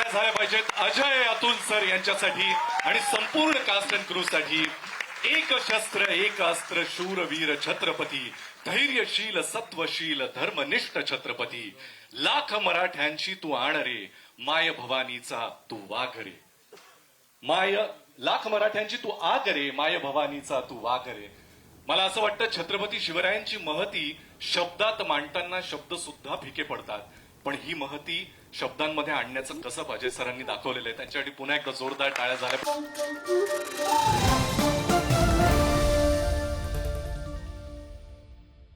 टाळ्या झाल्या पाहिजेत अजय अतुल सर यांच्यासाठी आणि संपूर्ण कास्ट अँड क्रू साठी. एक शस्त्र एक अस्त्र शूरवीर छत्रपती, धैर्यशील सत्वशील धर्मनिष्ठ छत्रपती, लाख मराठ्यांची तू आण रे, माय भवानीचा तू वाघ रे. लाख मराठ्यांची तू आग रे, माय भवानीचा तू वाघ रे. मला असं वाटतं छत्रपती शिवरायांची महती शब्दात मांडताना शब्द सुद्धा फिके पडतात, पण ही महती शब्दांमध्ये आणण्याचं कसं पाहिजे सरांनी दाखवलेलं आहे. त्यांच्यासाठी पुन्हा एकदा जोरदार टाळ्या झाल्या.